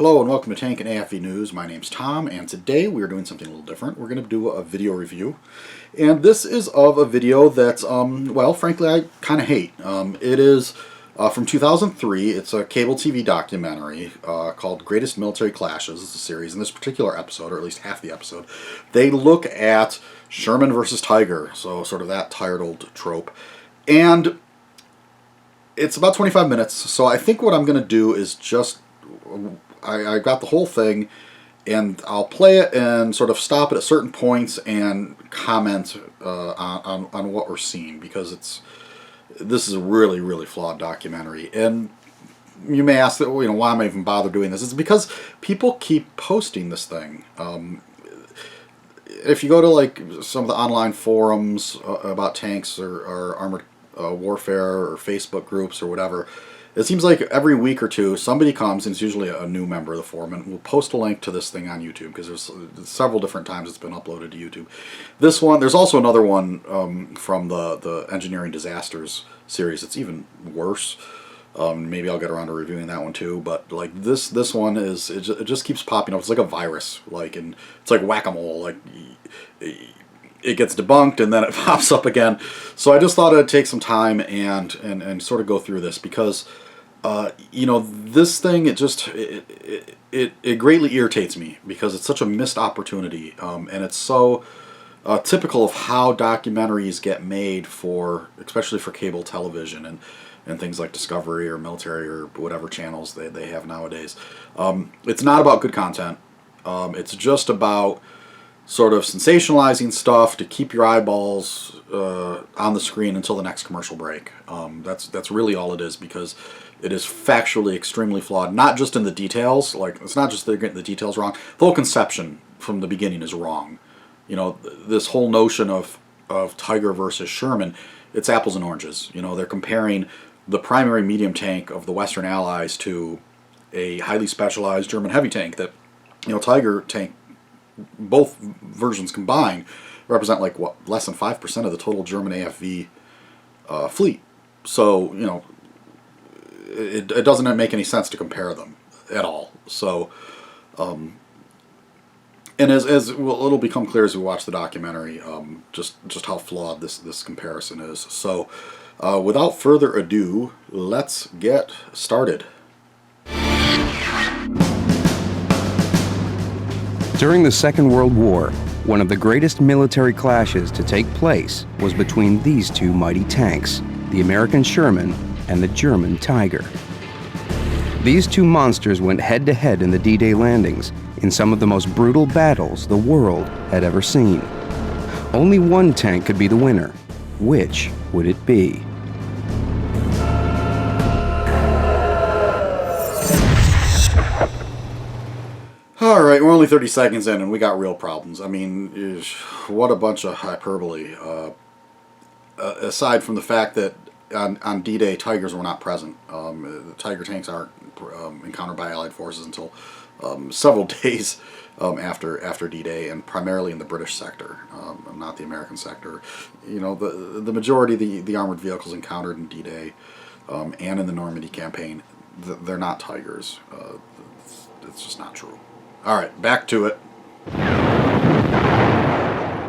Hello and welcome to Tank and AFV News. My name's Tom, and today we are doing something a little different. We're going to do a video review, and this is of a video that's, well, frankly, I kind of hate. It is from 2003. It's a cable TV documentary called Greatest Military Clashes. It's a series. In this particular episode, or at least half the episode, they look at Sherman versus Tiger, so sort of that tired old trope. And it's about 25 minutes, so I think what I'm going to do is just... I got the whole thing, and I'll play it and sort of stop it at certain points and comment on what we're seeing, because this is a really, really flawed documentary. And you may ask, why am I even bother doing this? It's because people keep posting this thing. If you go to like some of the online forums about tanks or armored warfare or Facebook groups or whatever, it seems like every week or two somebody comes, and it's usually a new member of the forum, and will post a link to this thing on YouTube, because there's several different times it's been uploaded to YouTube. This one, there's also another one from the Engineering Disasters series. It's even worse. Maybe I'll get around to reviewing that one too. But like this one is, it just keeps popping up. It's like a virus, and it's like whack-a-mole. Like it gets debunked and then it pops up again. So I just thought I'd take some time and sort of go through this, because this thing, it greatly irritates me, because it's such a missed opportunity, and it's so typical of how documentaries get made, especially for cable television and things like Discovery or military or whatever channels they have nowadays. It's not about good content. It's just about sort of sensationalizing stuff to keep your eyeballs on the screen until the next commercial break. That's really all it is, because it is factually extremely flawed. Not just in the details. Like, it's not just they're getting the details wrong. The whole conception from the beginning is wrong. This whole notion of Tiger versus Sherman, it's apples and oranges. They're comparing the primary medium tank of the Western Allies to a highly specialized German heavy tank that, Tiger tank, both versions combined, represent like less than 5% of the total German AFV fleet. So it doesn't make any sense to compare them at all. So and as well, it'll become clear as we watch the documentary, just how flawed this comparison is. So without further ado, let's get started. During the Second World War, one of the greatest military clashes to take place was between these two mighty tanks, the American Sherman and the German Tiger. These two monsters went head-to-head in the D-Day landings in some of the most brutal battles the world had ever seen. Only one tank could be the winner. Which would it be? Alright, we're only 30 seconds in and we got real problems. I mean, what a bunch of hyperbole. Aside from the fact that on D-Day, Tigers were not present. The Tiger tanks aren't encountered by Allied forces until several days after D-Day, and primarily in the British sector, not the American sector. The majority of the armored vehicles encountered in D-Day and in the Normandy campaign, they're not Tigers. It's just not true. Alright, back to it.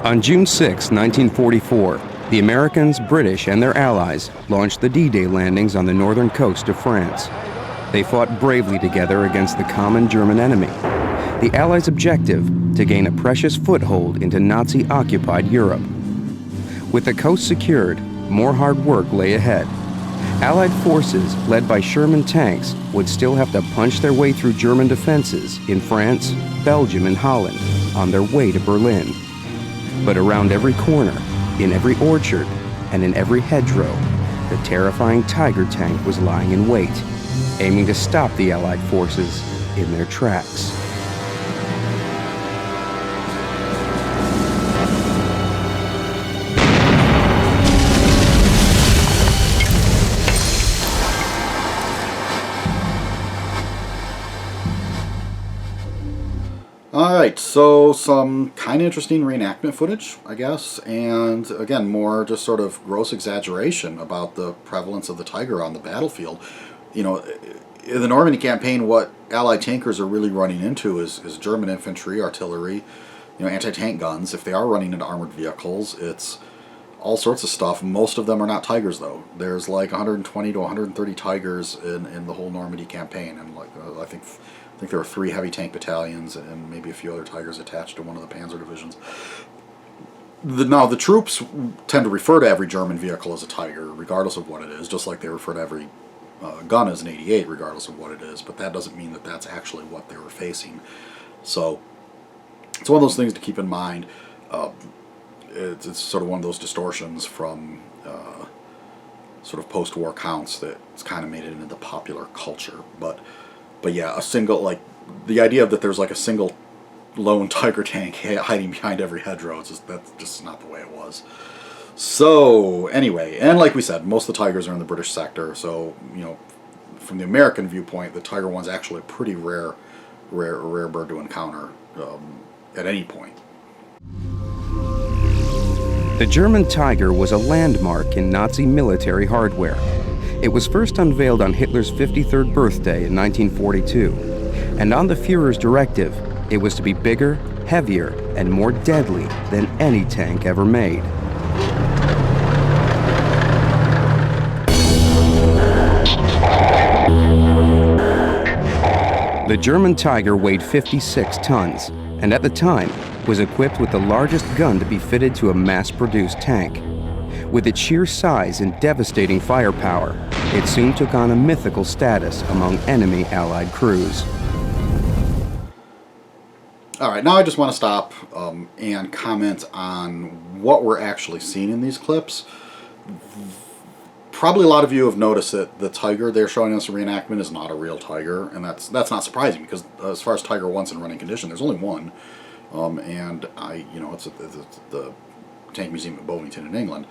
On June 6, 1944, the Americans, British, and their allies launched the D-Day landings on the northern coast of France. They fought bravely together against the common German enemy. The Allies' objective, to gain a precious foothold into Nazi-occupied Europe. With the coast secured, more hard work lay ahead. Allied forces, led by Sherman tanks, would still have to punch their way through German defenses in France, Belgium, and Holland on their way to Berlin. But around every corner, in every orchard, and in every hedgerow, the terrifying Tiger tank was lying in wait, aiming to stop the Allied forces in their tracks. Alright, so some kind of interesting reenactment footage, I guess, and again, more just sort of gross exaggeration about the prevalence of the Tiger on the battlefield. in the Normandy campaign, what Allied tankers are really running into is German infantry, artillery, anti-tank guns. If they are running into armored vehicles, it's all sorts of stuff. Most of them are not Tigers, though. There's like 120 to 130 Tigers in the whole Normandy campaign, and like I think there were 3 heavy tank battalions and maybe a few other Tigers attached to one of the Panzer divisions. Now, the troops tend to refer to every German vehicle as a Tiger, regardless of what it is, just like they refer to every gun as an 88, regardless of what it is, but that doesn't mean that that's actually what they were facing. So, it's one of those things to keep in mind. It's sort of one of those distortions from sort of post-war counts that's kind of made it into the popular culture. But yeah, the idea that there's like a single lone Tiger tank hiding behind every hedgerow, that's just not the way it was. So anyway, and like we said, most of the Tigers are in the British sector, so from the American viewpoint, the Tiger I's actually a pretty rare bird to encounter at any point. The German Tiger was a landmark in Nazi military hardware. It was first unveiled on Hitler's 53rd birthday in 1942, and on the Führer's directive, it was to be bigger, heavier, and more deadly than any tank ever made. The German Tiger weighed 56 tons, and at the time was equipped with the largest gun to be fitted to a mass-produced tank. With its sheer size and devastating firepower, it soon took on a mythical status among enemy Allied crews. All right, now I just want to stop and comment on what we're actually seeing in these clips. Probably a lot of you have noticed that the Tiger they're showing us in reenactment is not a real Tiger, and that's not surprising because as far as Tiger I's in running condition, there's only one, and it's the Tank Museum at Bovington in England.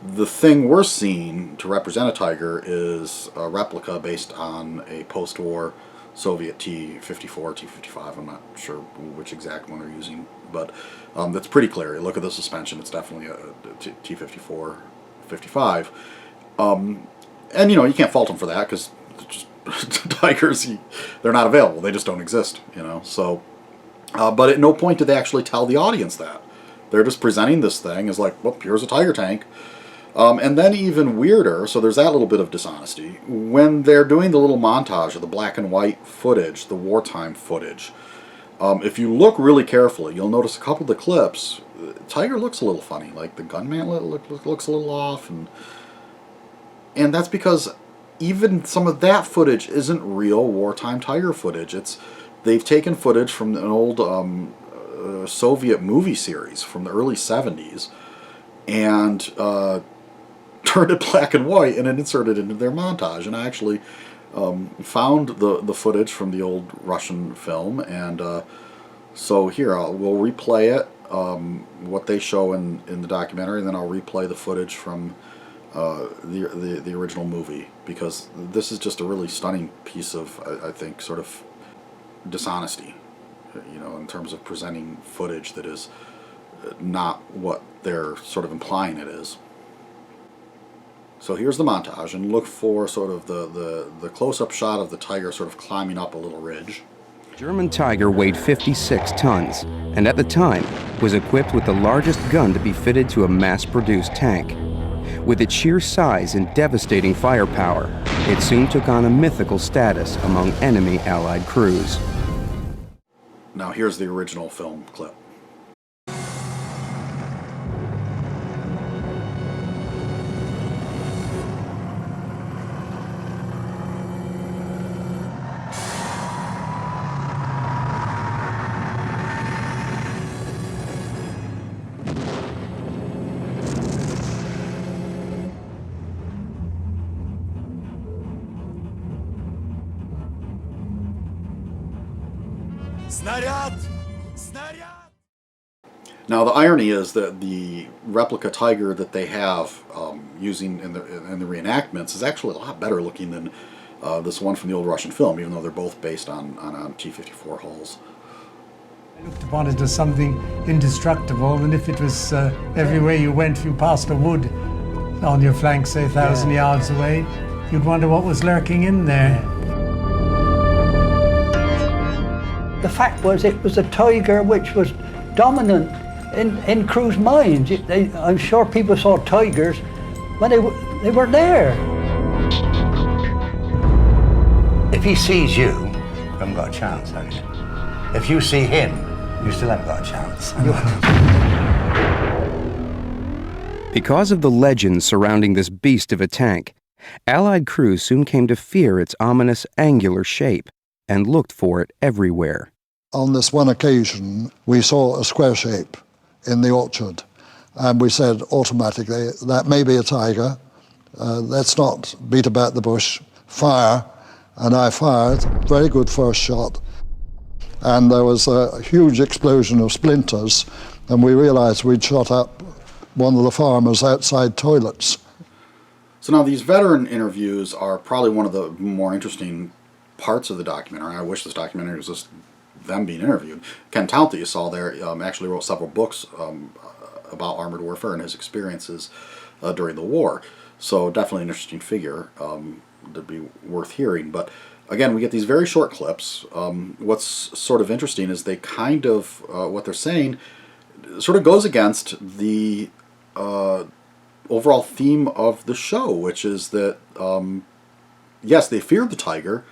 The thing we're seeing to represent a Tiger is a replica based on a post-war Soviet T-54, T-55, I'm not sure which exact one they're using, but that's pretty clear. You look at the suspension, it's definitely a T-54, 55. And you can't fault them for that because Tigers, they're not available. They just don't exist, So, but at no point did they actually tell the audience that. They're just presenting this thing as like, well, here's a Tiger tank. And then even weirder, so there's that little bit of dishonesty, when they're doing the little montage of the black and white footage, the wartime footage, if you look really carefully, you'll notice a couple of the clips, Tiger looks a little funny, like the gunman looks a little off, and that's because even some of that footage isn't real wartime Tiger footage. They've taken footage from an old Soviet movie series from the early 70s, and turned it black and white and then inserted it into their montage. And I actually found the footage from the old Russian film, and so here we'll replay it, what they show in the documentary, and then I'll replay the footage from the original movie, because this is just a really stunning piece of, I think, sort of dishonesty, in terms of presenting footage that is not what they're sort of implying it is. So here's the montage, and look for sort of the close-up shot of the Tiger sort of climbing up a little ridge. German Tiger weighed 56 tons, and at the time was equipped with the largest gun to be fitted to a mass-produced tank. With its sheer size and devastating firepower, it soon took on a mythical status among enemy Allied crews. Now here's the original film clip. Now the irony is that the replica Tiger that they have using in the reenactments is actually a lot better looking than this one from the old Russian film, even though they're both based on T-54 hulls. I looked upon it as something indestructible, and if it was everywhere you went, if you passed a wood on your flank, say 1,000 yards away, you'd wonder what was lurking in there. the fact was it was a Tiger which was dominant in crews' minds. I'm sure people saw Tigers when they were there. If he sees you, you haven't got a chance, have you? If you see him, you still haven't got a chance. Because of the legends surrounding this beast of a tank, Allied crews soon came to fear its ominous angular shape and looked for it everywhere. On this one occasion, we saw a square shape in the orchard, and we said automatically, that may be a Tiger, let's not beat about the bush, fire. And I fired, very good first shot, and there was a huge explosion of splinters, and we realized we'd shot up one of the farmers' outside toilets. So now these veteran interviews are probably one of the more interesting parts of the documentary. I wish this documentary was just them being interviewed. Ken Townt, that you saw there, actually wrote several books about armored warfare and his experiences during the war. So definitely an interesting figure to be worth hearing. But again, we get these very short clips. What's sort of interesting is they kind of, what they're saying sort of goes against the overall theme of the show, which is that, yes, they feared the Tiger,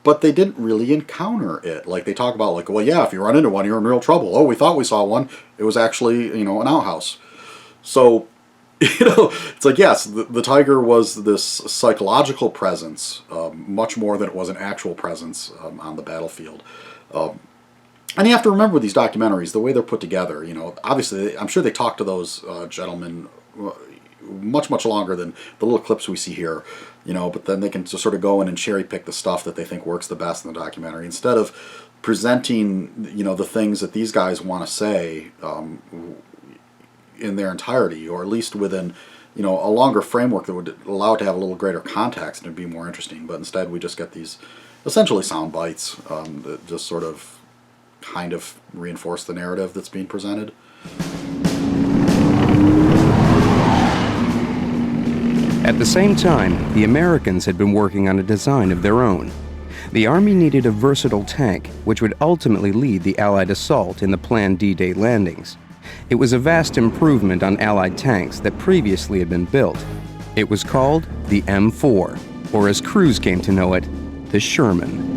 but they didn't really encounter it. Like, they talk about, like, well, yeah, if you run into one, you're in real trouble. Oh, we thought we saw one. It was actually, you know, an outhouse. So, you know, it's like, yes, the Tiger was this psychological presence, much more than it was an actual presence on the battlefield. And you have to remember these documentaries, the way they're put together, you know, obviously, I'm sure they talked to those gentlemen much, much longer than the little clips we see here, you know, but then they can just sort of go in and cherry pick the stuff that they think works the best in the documentary, instead of presenting, you know, the things that these guys want to say in their entirety, or at least within, you know, a longer framework that would allow it to have a little greater context and it'd be more interesting. But instead we just get these essentially sound bites that just sort of kind of reinforce the narrative that's being presented. At the same time, the Americans had been working on a design of their own. The Army needed a versatile tank, which would ultimately lead the Allied assault in the planned D-Day landings. It was a vast improvement on Allied tanks that previously had been built. It was called the M4, or as crews came to know it, the Sherman.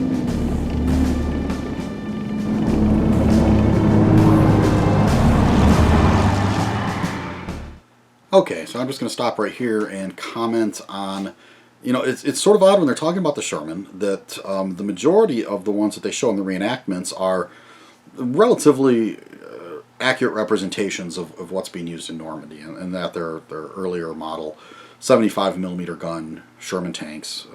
Okay, so I'm just going to stop right here and comment on, you know, it's sort of odd when they're talking about the Sherman that the majority of the ones that they show in the reenactments are relatively accurate representations of what's being used in Normandy, and that they're earlier model 75mm gun Sherman tanks.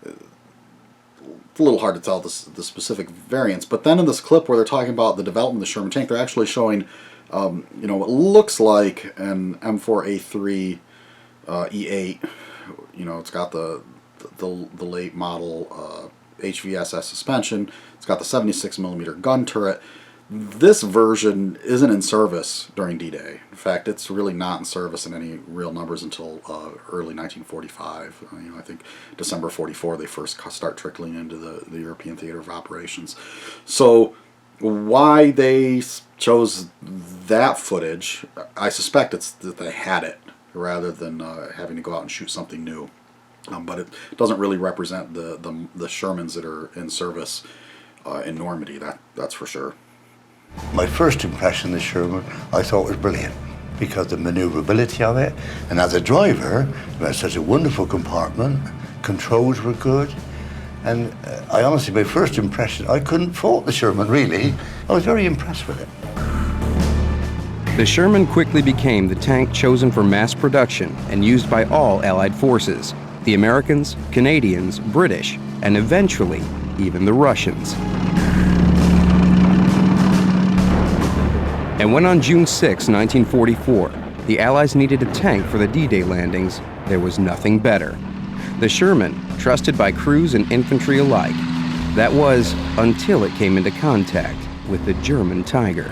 It's a little hard to tell the specific variants, but then in this clip where they're talking about the development of the Sherman tank, they're actually showing you know, what looks like an M4A3 E8. You know, it's got the late model HVSS suspension. It's got the 76mm gun turret. This version isn't in service during D-Day. In fact, it's really not in service in any real numbers until early 1945. You know, I think December 44 they first start trickling into the European theater of operations. So why they chose that footage, I suspect it's that they had it rather than having to go out and shoot something new. But it doesn't really represent the Shermans that are in service in Normandy, that's for sure. My first impression of the Sherman, I thought was brilliant because the maneuverability of it, and as a driver, it had such a wonderful compartment, controls were good, and I honestly, my first impression, I couldn't fault the Sherman, really. I was very impressed with it. The Sherman quickly became the tank chosen for mass production and used by all Allied forces, the Americans, Canadians, British, and eventually even the Russians. And when on June 6, 1944, the Allies needed a tank for the D-Day landings, there was nothing better. The Sherman, trusted by crews and infantry alike. That was until it came into contact with the German Tiger.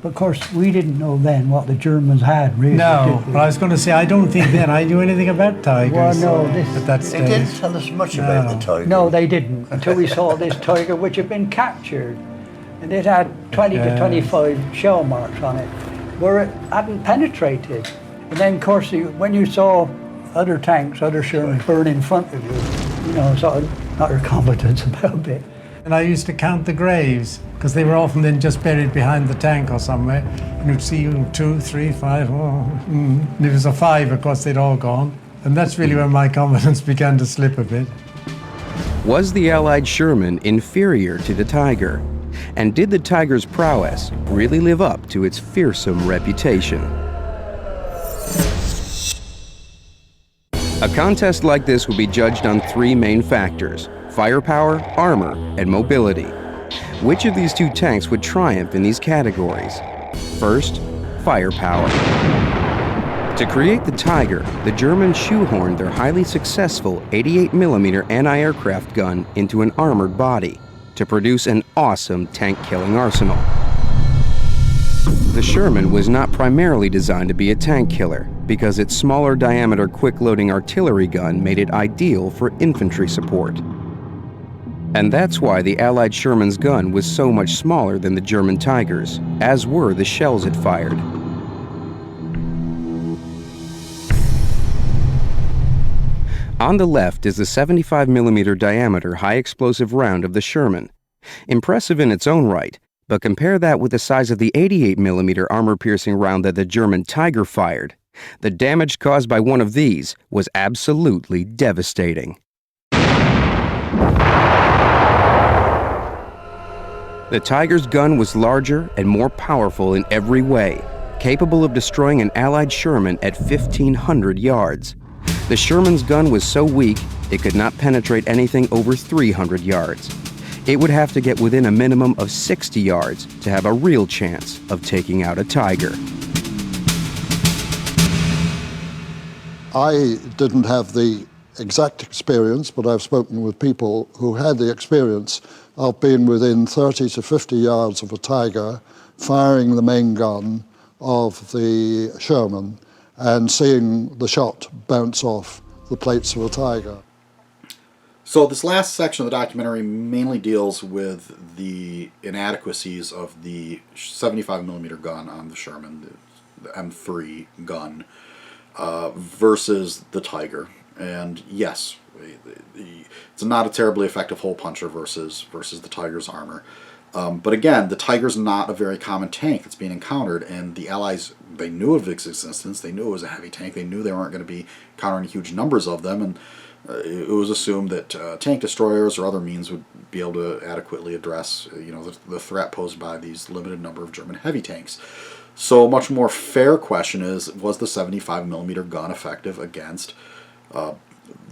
But of course, we didn't know then what the Germans had, really. No, did we? but I was going to say, I don't think then I knew anything about tigers Well, no, this- at that They stage. didn't tell us much about the tiger. No, they didn't, until we saw this tiger, which had been captured. And it had 20 to 25 shell marks on it, where it hadn't penetrated. And then, of course, when you saw other tanks, other Shermans burn in front of you, you know, sort of not your confidence about it. And I used to count the graves, because they were often then just buried behind the tank or somewhere. And you'd see 2, 3, 5, and if it was a 5, of course, they'd all gone. And that's really when my confidence began to slip a bit. Was the Allied Sherman inferior to the Tiger? And did the Tiger's prowess really live up to its fearsome reputation? A contest like this would be judged on 3 main factors: firepower, armor, and mobility. Which of these 2 tanks would triumph in these categories? First, firepower. To create the Tiger, the Germans shoehorned their highly successful 88mm anti-aircraft gun into an armored body to produce an awesome tank-killing arsenal. The Sherman was not primarily designed to be a tank killer because its smaller diameter quick-loading artillery gun made it ideal for infantry support. And that's why the Allied Sherman's gun was so much smaller than the German Tigers, as were the shells it fired. On the left is the 75mm diameter high-explosive round of the Sherman. Impressive in its own right, but compare that with the size of the 88mm armor-piercing round that the German Tiger fired. The damage caused by one of these was absolutely devastating. The Tiger's gun was larger and more powerful in every way, capable of destroying an Allied Sherman at 1,500 yards. The Sherman's gun was so weak, it could not penetrate anything over 300 yards. It would have to get within a minimum of 60 yards to have a real chance of taking out a Tiger. I didn't have the exact experience, but I've spoken with people who had the experience of being within 30 to 50 yards of a Tiger, firing the main gun of the Sherman, and seeing the shot bounce off the plates of a Tiger. So this last section of the documentary mainly deals with the inadequacies of the 75mm gun on the Sherman, the M3 gun, versus the Tiger. And yes, it's not a terribly effective hole puncher versus the Tiger's armor. But again, the Tiger's not a very common tank that's being encountered, and the Allies, they knew of its existence, they knew it was a heavy tank, they knew they weren't going to be encountering huge numbers of them, and it was assumed that tank destroyers or other means would be able to adequately address the threat posed by these limited number of German heavy tanks. So a much more fair question is, was the 75mm gun effective against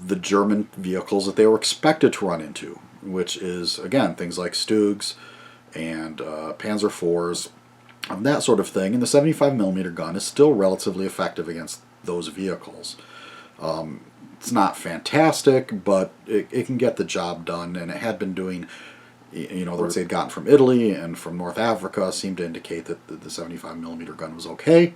the German vehicles that they were expected to run into, which is, again, things like Stugs and Panzer IVs, that sort of thing. And the 75mm gun is still relatively effective against those vehicles. It's not fantastic, but it can get the job done, and it had been doing, the reports they'd gotten from Italy and from North Africa seemed to indicate that the 75mm gun was okay.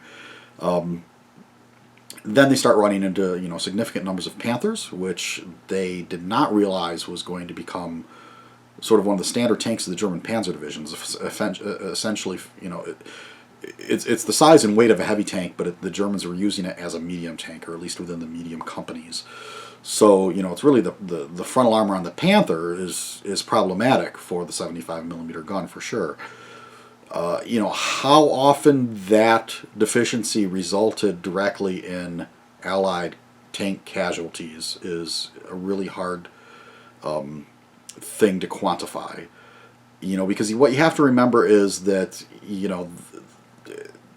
Then they start running into significant numbers of Panthers, which they did not realize was going to become sort of one of the standard tanks of the German Panzer divisions. Essentially, it's the size and weight of a heavy tank, but the Germans were using it as a medium tank, or at least within the medium companies. So it's really the frontal armor on the Panther is problematic for the 75mm gun for sure. How often that deficiency resulted directly in Allied tank casualties is a really hard thing to quantify. Because what you have to remember is that,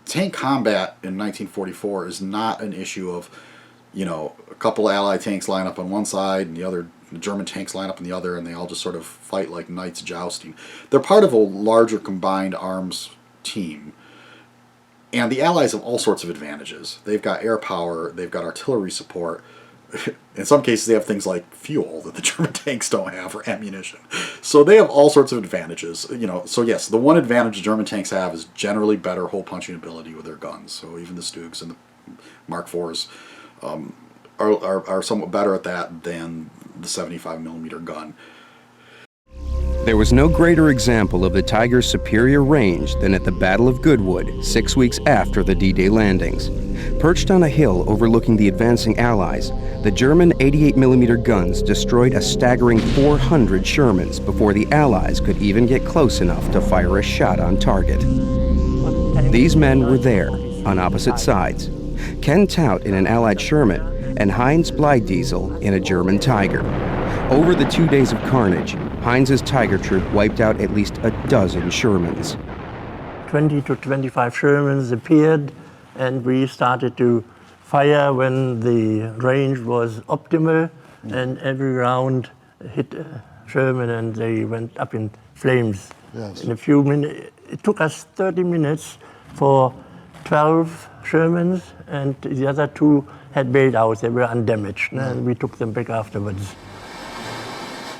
tank combat in 1944 is not an issue of, a couple Allied tanks line up on one side and the German tanks line up on the other, and they all just sort of fight like knights jousting. They're part of a larger combined arms team. And the Allies have all sorts of advantages. They've got air power, they've got artillery support, in some cases they have things like fuel that the German tanks don't have, or ammunition. So they have all sorts of advantages. So yes, the one advantage the German tanks have is generally better hole punching ability with their guns. So even the Stugs and the Mark IVs are somewhat better at that than the 75mm gun. There was no greater example of the Tiger's superior range than at the Battle of Goodwood, 6 weeks after the D-Day landings. Perched on a hill overlooking the advancing Allies, the German 88mm guns destroyed a staggering 400 Shermans before the Allies could even get close enough to fire a shot on target. These men were there, on opposite sides. Ken Tout in an Allied Sherman, and Heinz Bleidiesel in a German Tiger. Over the 2 days of carnage, Heinz's Tiger troop wiped out at least a dozen Shermans. 20 to 25 Shermans appeared, and we started to fire when the range was optimal, and every round hit a Sherman and they went up in flames. Yes. In a few minutes, it took us 30 minutes for 12 Shermans, and the other 2 had bailed out. They were undamaged, and we took them back afterwards.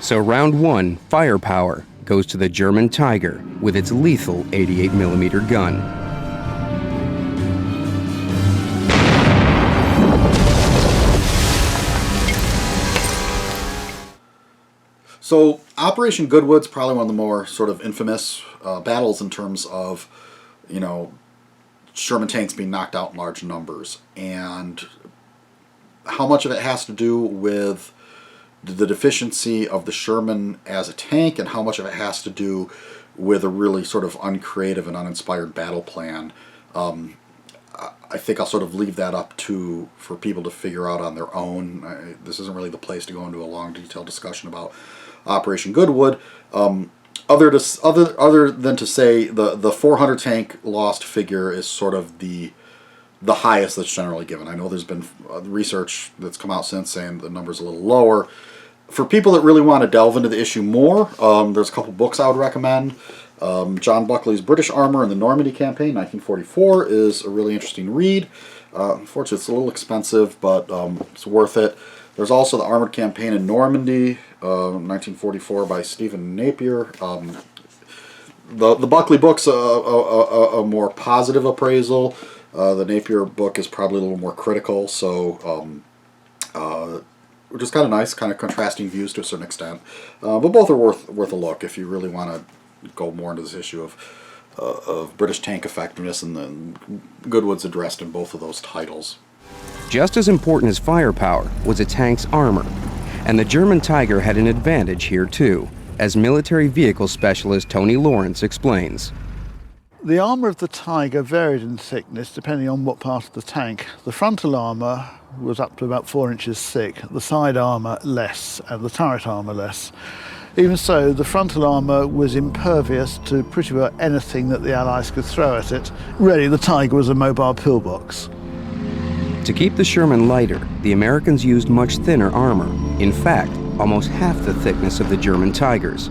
So round 1, firepower, goes to the German Tiger with its lethal 88mm gun. So Operation Goodwood's probably one of the more sort of infamous battles in terms of, Sherman tanks being knocked out in large numbers. And how much of it has to do with the deficiency of the Sherman as a tank, and how much of it has to do with a really sort of uncreative and uninspired battle plan. I think I'll sort of leave that up for people to figure out on their own. This isn't really the place to go into a long, detailed discussion about Operation Goodwood. Other than to say the 400 tank lost figure is sort of the highest that's generally given. I know there's been research that's come out since saying the number's a little lower. For people that really want to delve into the issue more, there's a couple books I would recommend. John Buckley's British Armor in the Normandy Campaign, 1944, is a really interesting read. Unfortunately, it's a little expensive, but it's worth it. There's also the Armored Campaign in Normandy, 1944, by Stephen Napier. The Buckley book's a more positive appraisal. The Napier book is probably a little more critical, so which is kind of nice, kind of contrasting views to a certain extent. But both are worth a look if you really want to go more into this issue of British tank effectiveness, and then Goodwood's addressed in both of those titles. Just as important as firepower was a tank's armor, and the German Tiger had an advantage here too, as military vehicle specialist Tony Lawrence explains. The armour of the Tiger varied in thickness depending on what part of the tank. The frontal armour was up to about 4 inches thick, the side armour less, and the turret armour less. Even so, the frontal armour was impervious to pretty well anything that the Allies could throw at it. Really, the Tiger was a mobile pillbox. To keep the Sherman lighter, the Americans used much thinner armor. In fact, almost half the thickness of the German Tigers.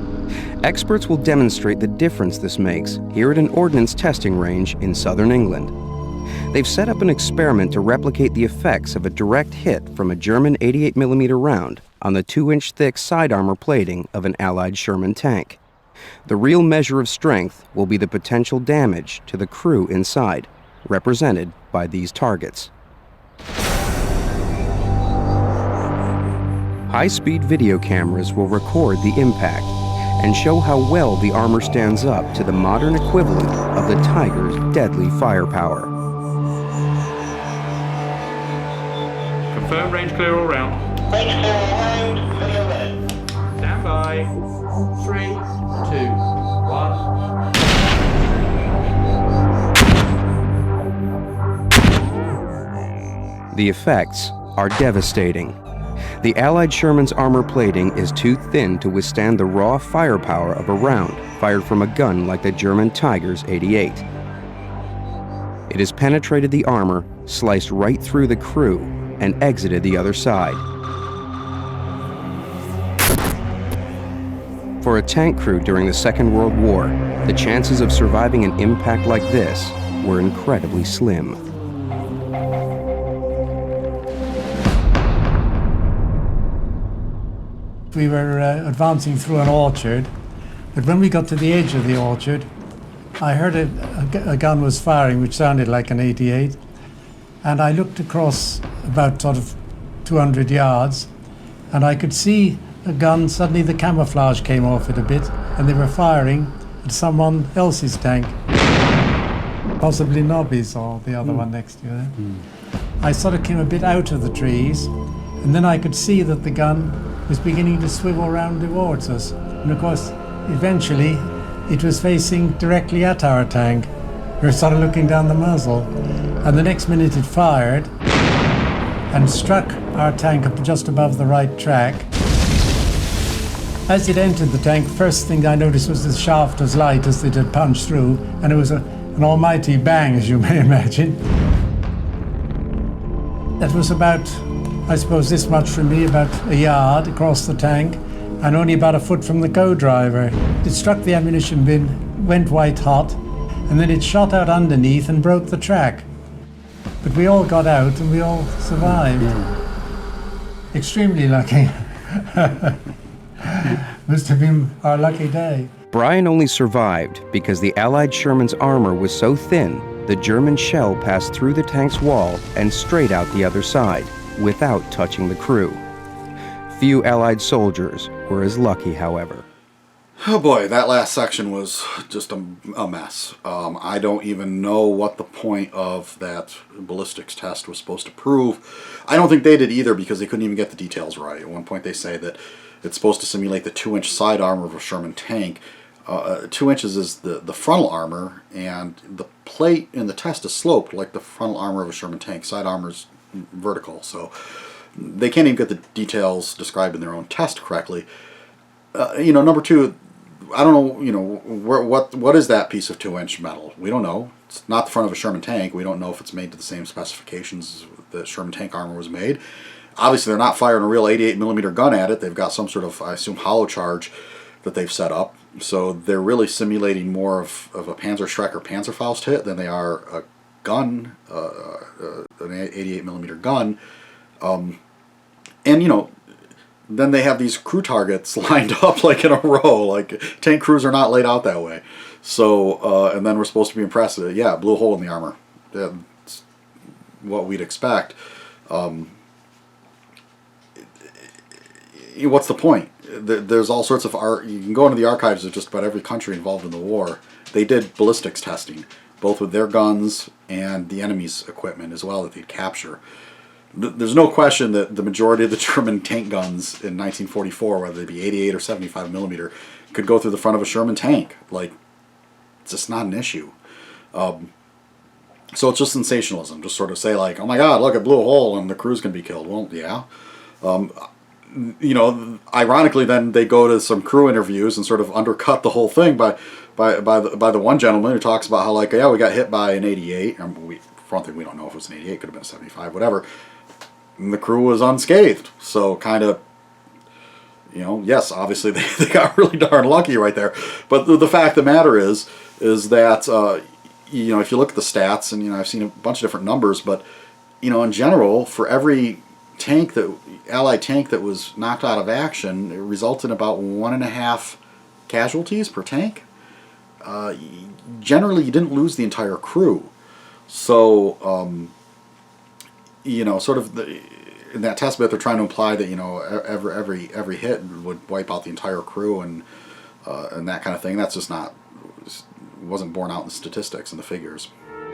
Experts will demonstrate the difference this makes here at an ordnance testing range in southern England. They've set up an experiment to replicate the effects of a direct hit from a German 88mm round on the 2-inch thick side armor plating of an Allied Sherman tank. The real measure of strength will be the potential damage to the crew inside, represented by these targets. High-speed video cameras will record the impact and show how well the armor stands up to the modern equivalent of the Tiger's deadly firepower. Confirm range clear all round. Range clear all round, clear red. Stand by. 3, 2, 1. The effects are devastating. The Allied Sherman's armor plating is too thin to withstand the raw firepower of a round fired from a gun like the German Tiger's 88. It has penetrated the armor, sliced right through the crew, and exited the other side. For a tank crew during the Second World War, the chances of surviving an impact like this were incredibly slim. We were advancing through an orchard, but when we got to the edge of the orchard, I heard a gun was firing, which sounded like an 88, and I looked across about sort of 200 yards, and I could see a gun. Suddenly the camouflage came off it a bit, and they were firing at someone else's tank, possibly Nobby's or the other one next to you there. I sort of came a bit out of the trees, and then I could see that the gun was beginning to swivel around towards us. And of course, eventually, it was facing directly at our tank. We were sort of looking down the muzzle, and the next minute it fired and struck our tank up just above the right track. As it entered the tank, first thing I noticed was the shaft was light as it had punched through, and it was an almighty bang, as you may imagine. That was about, I suppose, this much from me, about a yard across the tank, and only about a foot from the co-driver. It struck the ammunition bin, went white hot, and then it shot out underneath and broke the track. But we all got out and we all survived. Extremely lucky. Must have been our lucky day. Brian only survived because the Allied Sherman's armor was so thin, the German shell passed through the tank's wall and straight out the other side, without touching the crew. Few Allied soldiers were as lucky, however. Oh boy, that last section was just a mess. I don't even know what the point of that ballistics test was supposed to prove. I don't think they did either, because they couldn't even get the details right. At one point they say that it's supposed to simulate the 2-inch side armor of a Sherman tank. 2 inches is the frontal armor, and the plate in the test is sloped like the frontal armor of a Sherman tank. Side armor is vertical, so they can't even get the details described in their own test correctly. Number two, I don't know, what is that piece of 2-inch metal? We don't know. It's not the front of a Sherman tank. We don't know if it's made to the same specifications that Sherman tank armor was made. Obviously, they're not firing a real 88mm gun at it. They've got some sort of, I assume, hollow charge that they've set up. So they're really simulating more of a Panzerschreck or Panzerfaust hit than they are a gun, an 88mm gun. Then they have these crew targets lined up like in a row. Like, tank crews are not laid out that way. So, and then we're supposed to be impressed that, yeah, blew a hole in the armor. That's what we'd expect. What's the point? There's all sorts of art. You can go into the archives of just about every country involved in the war. They did ballistics testing, both with their guns and the enemy's equipment as well that they'd capture. There's no question that the majority of the German tank guns in 1944, whether they be 88 or 75mm, could go through the front of a Sherman tank. Like, it's just not an issue. So it's just sensationalism. Just sort of say like, oh my God, look, it blew a hole and the crew's going to be killed. Well, yeah. Ironically, then they go to some crew interviews and sort of undercut the whole thing by the one gentleman who talks about how, like, yeah, we got hit by an 88. For one thing, we don't know if it was an 88, could have been a 75, whatever. And the crew was unscathed. So kind of, yes, obviously they got really darn lucky right there. But the fact of the matter is that, if you look at the stats, and, I've seen a bunch of different numbers, but, in general, for every Allied tank that was knocked out of action, it resulted in about 1.5 casualties per tank. Generally, you didn't lose the entire crew. So, sort of in that test bit, they're trying to imply that every hit would wipe out the entire crew and that kind of thing. That's just not, wasn't borne out in the statistics and the figures.